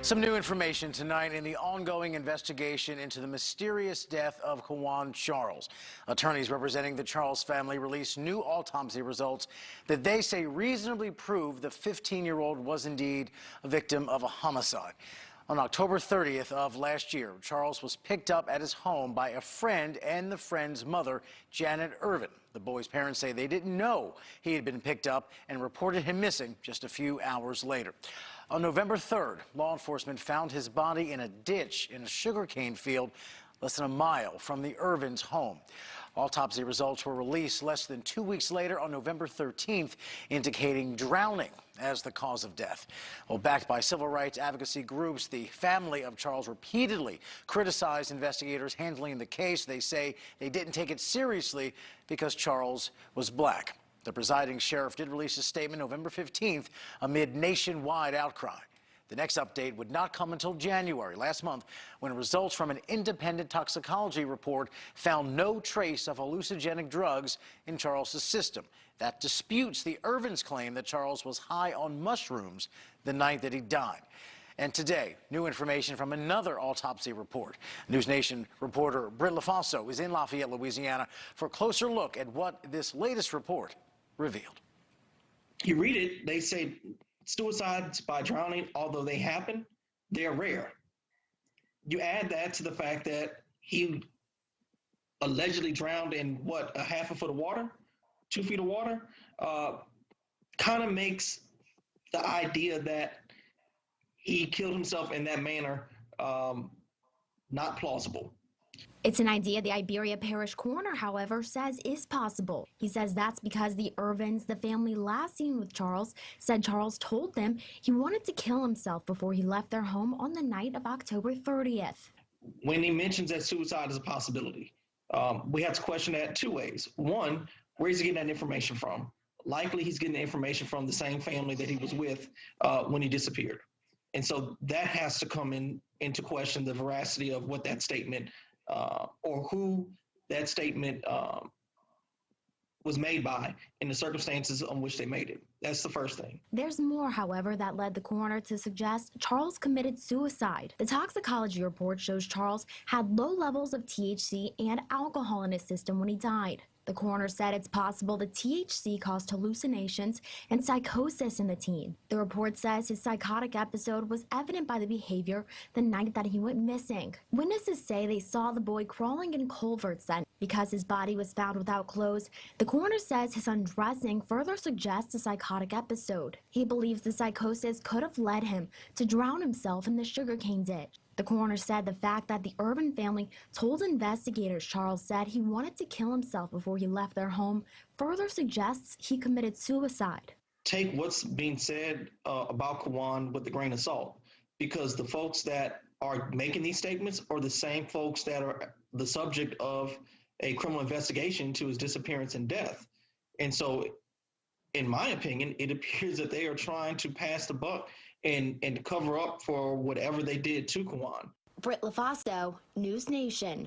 Some new information tonight in the ongoing investigation into the mysterious death of Quawan Charles. Attorneys representing the Charles family released new autopsy results that they say reasonably prove the 15-year-old was indeed a victim of a homicide. On October 30th of last year, Charles was picked up at his home by a friend and the friend's mother, Janet Irvin. The boy's parents say they didn't know he had been picked up and reported him missing just a few hours later. On November 3rd, law enforcement found his body in a ditch in a sugarcane field less than a mile from the Irvins' home. Autopsy results were released less than 2 weeks later on November 13th, indicating drowning as the cause of death. Well, backed by civil rights advocacy groups, the family of Charles repeatedly criticized investigators handling the case. They say they didn't take it seriously because Charles was black. The presiding sheriff did release a statement November 15th amid nationwide outcry. The next update would not come until January, last month, when results from an independent toxicology report found no trace of hallucinogenic drugs in Charles's system. That disputes the Irvins' claim that Charles was high on mushrooms the night that he died. And today, new information from another autopsy report. NewsNation reporter Britt LaFaso is in Lafayette, Louisiana, for a closer look at what this latest report revealed. You read it, they say suicides by drowning, although they happen, they're rare. You add that to the fact that he allegedly drowned in, what, a half a foot of water, 2 feet of water, kind of makes the idea that he killed himself in that manner not plausible. It's an idea the Iberia Parish coroner, however, says is possible. He says that's because the Irvins, the family last seen with Charles, said Charles told them he wanted to kill himself before he left their home on the night of October 30th. When he mentions that suicide is a possibility, we have to question that two ways. One, where is he getting that information from? Likely he's getting the information from the same family that he was with when he disappeared. And so that has to come into question the veracity of what that statement or who that statement was made by in the circumstances on which they made it. That's the first thing. There's more, however, that led the coroner to suggest Charles committed suicide. The toxicology report shows Charles had low levels of THC and alcohol in his system when he died. The coroner said it's possible the THC caused hallucinations and psychosis in the teen. The report says his psychotic episode was evident by the behavior the night that he went missing. Witnesses say they saw the boy crawling in culverts then. Because his body was found without clothes, the coroner says his undressing further suggests a psychotic episode. He believes the psychosis could have led him to drown himself in the sugarcane ditch. The coroner said the fact that the Irvin family told investigators Charles said he wanted to kill himself before he left their home further suggests he committed suicide. Take what's being said about Quawan with a grain of salt, because the folks that are making these statements are the same folks that are the subject of a criminal investigation to his disappearance and death. And so, in my opinion, it appears that they are trying to pass the buck and cover up for whatever they did to Quawan. Britt LaFaso, NewsNation.